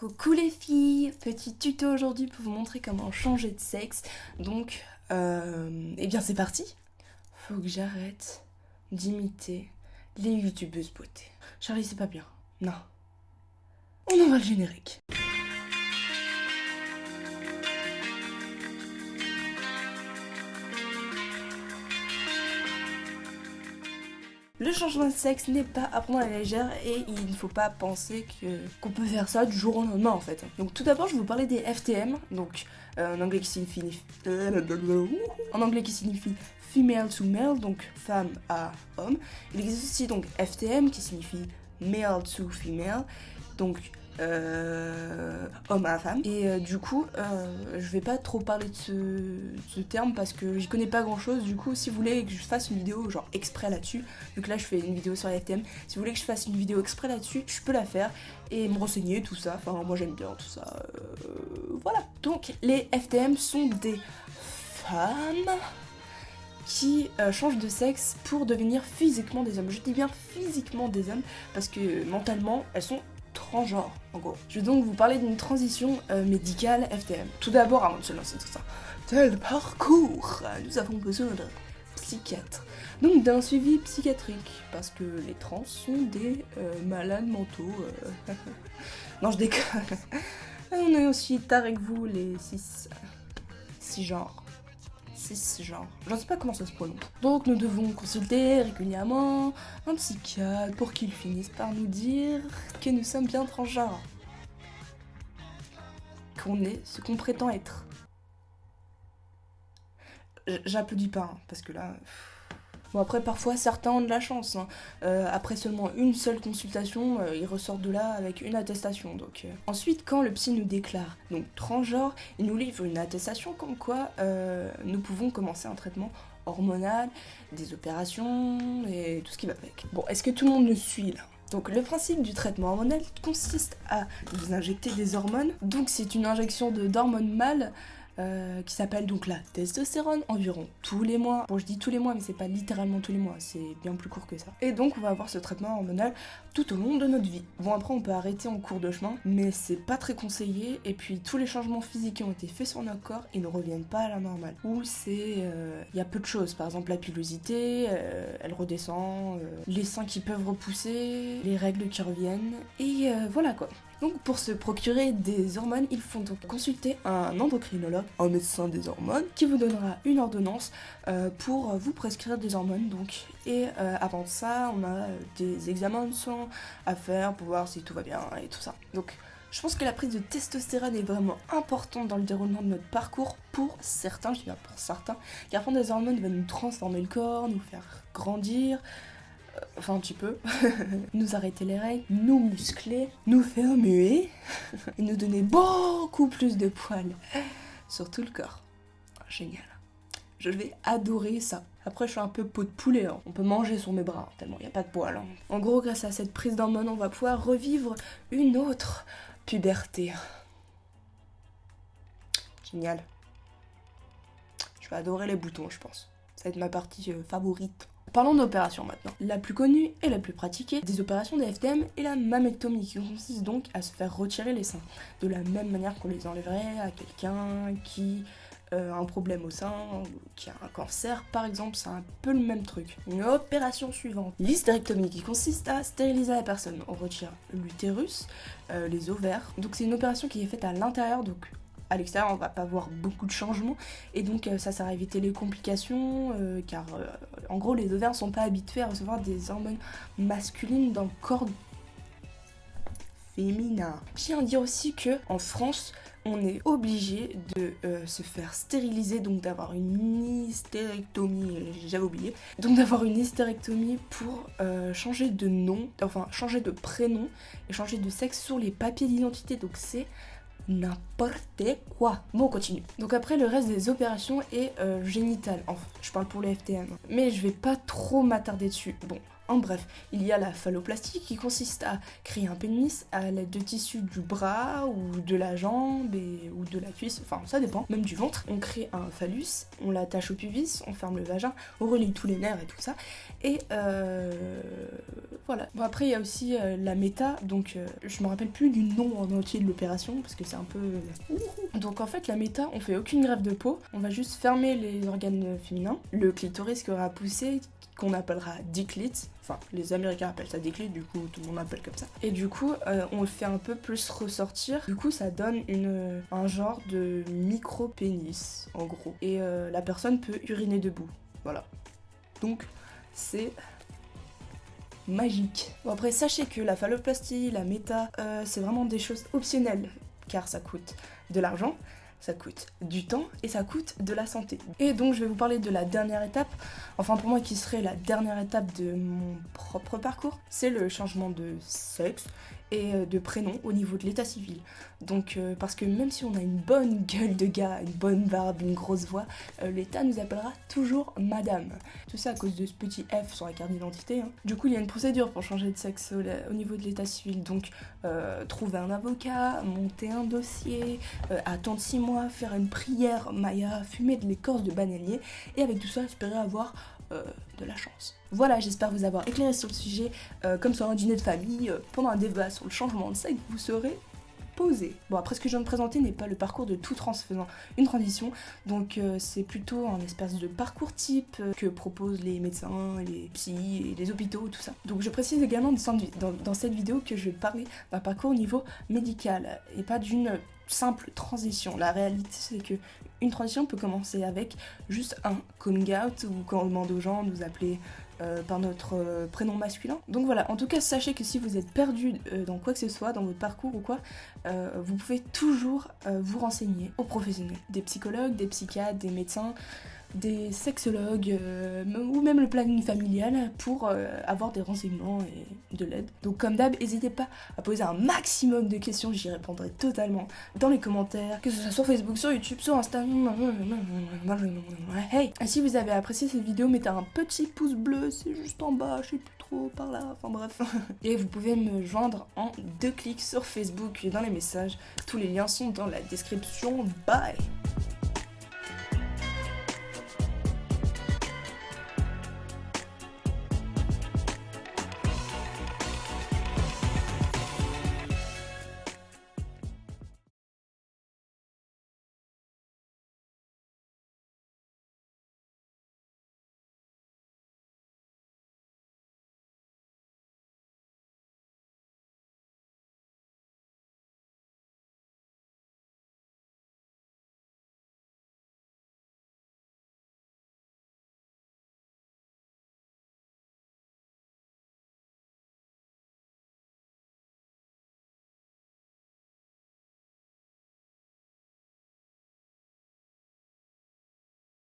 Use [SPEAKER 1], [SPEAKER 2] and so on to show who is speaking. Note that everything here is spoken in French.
[SPEAKER 1] Coucou les filles, petit tuto aujourd'hui pour vous montrer comment changer de sexe. Donc, eh bien c'est parti. Faut que j'arrête d'imiter les youtubeuses beauté. Charlie, c'est pas bien. Non. On envoie le générique. Le changement de sexe n'est pas à prendre à la légère et il ne faut pas penser qu'on peut faire ça du jour au lendemain en fait. Donc tout d'abord je vais vous parler des FTM, donc en anglais qui signifie female to male, donc femme à homme. Il existe aussi donc FTM qui signifie male to female, donc homme à femme. Et du coup, je vais pas trop parler de ce terme parce que j'y connais pas grand chose. Du coup, si vous voulez que je fasse une vidéo genre exprès là-dessus, donc là je fais une vidéo sur les FTM, si vous voulez que je fasse une vidéo exprès là-dessus, je peux la faire et me renseigner, tout ça. Enfin, moi j'aime bien tout ça. Voilà. Donc, les FTM sont des femmes qui changent de sexe pour devenir physiquement des hommes. Je dis bien physiquement des hommes parce que mentalement, elles sont transgenres, en gros. Je vais donc vous parler d'une transition médicale FTM. Tout d'abord, avant de se lancer dans ça, tel parcours, nous avons besoin d'un psychiatre. Donc d'un suivi psychiatrique, parce que les trans sont des malades mentaux. Non, je déconne. On est aussi tard avec vous, les cisgenres. Genre, je ne sais pas comment ça se prononce. Donc nous devons consulter régulièrement un psychiatre pour qu'il finisse par nous dire que nous sommes bien transgenres. Qu'on est ce qu'on prétend être. J'applaudis pas, hein, parce que là... Bon après parfois certains ont de la chance, hein. Après seulement une seule consultation, ils ressortent de là avec une attestation. Donc ensuite quand le psy nous déclare donc transgenre, il nous livre une attestation comme quoi nous pouvons commencer un traitement hormonal, des opérations et tout ce qui va avec. Bon, est-ce que tout le monde me suit là ? Donc le principe du traitement hormonal consiste à vous injecter des hormones. Donc c'est une injection d'hormones mâles qui s'appelle donc la testostérone, environ tous les mois. Bon, je dis tous les mois, mais c'est pas littéralement tous les mois, c'est bien plus court que ça. Et donc on va avoir ce traitement hormonal tout au long de notre vie. Bon, après on peut arrêter en cours de chemin, mais c'est pas très conseillé, et puis tous les changements physiques qui ont été faits sur notre corps, ils ne reviennent pas à la normale. Ou c'est... y a peu de choses, par exemple la pilosité, elle redescend, les seins qui peuvent repousser, les règles qui reviennent, et voilà quoi. Donc pour se procurer des hormones, il faut donc consulter un endocrinologue, un médecin des hormones, qui vous donnera une ordonnance pour vous prescrire des hormones. Donc. Et avant ça, on a des examens de sang à faire pour voir si tout va bien et tout ça. Donc je pense que la prise de testostérone est vraiment importante dans le déroulement de notre parcours pour certains, je dis bien pour certains, car prendre des hormones va nous transformer le corps, nous faire grandir, enfin un petit peu, nous arrêter les règles, nous muscler, nous faire muer, et nous donner beaucoup plus de poils sur tout le corps. Génial. Je vais adorer ça. Après, je suis un peu peau de poulet, hein. On peut manger sur mes bras, tellement il n'y a pas de poils. Hein. En gros, grâce à cette prise d'hormones, on va pouvoir revivre une autre puberté. Génial. Je vais adorer les boutons, je pense. Ça va être ma partie favorite. Parlons d'opérations maintenant. La plus connue et la plus pratiquée des opérations des FTM est la mammectomie, qui consiste donc à se faire retirer les seins. De la même manière qu'on les enlèverait à quelqu'un qui a un problème au sein, qui a un cancer par exemple, c'est un peu le même truc. Une opération suivante. L'hystérectomie, qui consiste à stériliser la personne. On retire l'utérus, les ovaires. Donc c'est une opération qui est faite à l'intérieur, donc à l'extérieur on va pas voir beaucoup de changements et donc ça sert à éviter les complications car en gros les ovaires sont pas habitués à recevoir des hormones masculines dans le corps féminin. Je tiens à dire aussi que en France on est obligé de se faire stériliser, donc d'avoir une hystérectomie, j'avais oublié, donc d'avoir une hystérectomie pour changer de nom, enfin changer de prénom et changer de sexe sur les papiers d'identité, donc c'est n'importe quoi. Bon, on continue. Donc après, le reste des opérations est génital. Enfin, je parle pour les FTM. Mais je vais pas trop m'attarder dessus. Bon, En bref, il y a la phalloplastie qui consiste à créer un pénis à l'aide de tissus du bras ou de la jambe ou de la cuisse, enfin ça dépend, même du ventre. On crée un phallus, on l'attache au pubis, on ferme le vagin, on relie tous les nerfs et tout ça. Et voilà. Bon après il y a aussi la méta, donc je me rappelle plus du nom en entier de l'opération parce que c'est un peu... Donc en fait la méta, on fait aucune greffe de peau, on va juste fermer les organes féminins, le clitoris qui aura poussé, qu'on appellera diclit, enfin les Américains appellent ça diclit, du coup tout le monde appelle comme ça. Et du coup on le fait un peu plus ressortir, du coup ça donne un genre de micro-pénis en gros. Et la personne peut uriner debout, voilà. Donc c'est magique. Bon après sachez que la phalloplastie, la méta, c'est vraiment des choses optionnelles car ça coûte de l'argent, ça coûte du temps et ça coûte de la santé. Et donc je vais vous parler de la dernière étape, enfin pour moi qui serait la dernière étape de mon propre parcours, c'est le changement de sexe et de prénom au niveau de l'état civil. Donc parce que même si on a une bonne gueule de gars, une bonne barbe, une grosse voix, l'État nous appellera toujours madame. Tout ça à cause de ce petit F sur la carte d'identité. Hein. Du coup il y a une procédure pour changer de sexe au niveau de l'état civil. Donc trouver un avocat, monter un dossier, attendre 6 mois, faire une prière maya, fumer de l'écorce de bananier et avec tout ça espérer avoir de la chance. Voilà, j'espère vous avoir éclairé sur le sujet. Comme sur un dîner de famille, pendant un débat sur le changement de sexe, vous serez posé. Bon, après ce que je viens de présenter n'est pas le parcours de tout trans faisant une transition, donc c'est plutôt un espèce de parcours type que proposent les médecins, les psys et les hôpitaux, tout ça. Donc je précise également dans cette vidéo que je vais parler d'un parcours au niveau médical et pas d'une simple transition. La réalité c'est que une transition peut commencer avec juste un coming out ou quand on demande aux gens de nous appeler par notre prénom masculin. Donc voilà, en tout cas sachez que si vous êtes perdu dans quoi que ce soit, dans votre parcours ou quoi, vous pouvez toujours vous renseigner aux professionnels. Des psychologues, des psychiatres, des médecins, des sexologues ou même le planning familial pour avoir des renseignements et de l'aide. Donc comme d'hab, n'hésitez pas à poser un maximum de questions, j'y répondrai totalement dans les commentaires, que ce soit sur Facebook, sur YouTube, sur Instagram. Hey, et si vous avez apprécié cette vidéo, mettez un petit pouce bleu, c'est juste en bas, je sais plus trop par là, enfin bref. Et vous pouvez me joindre en 2 clics sur Facebook et dans les messages. Tous les liens sont dans la description. Bye.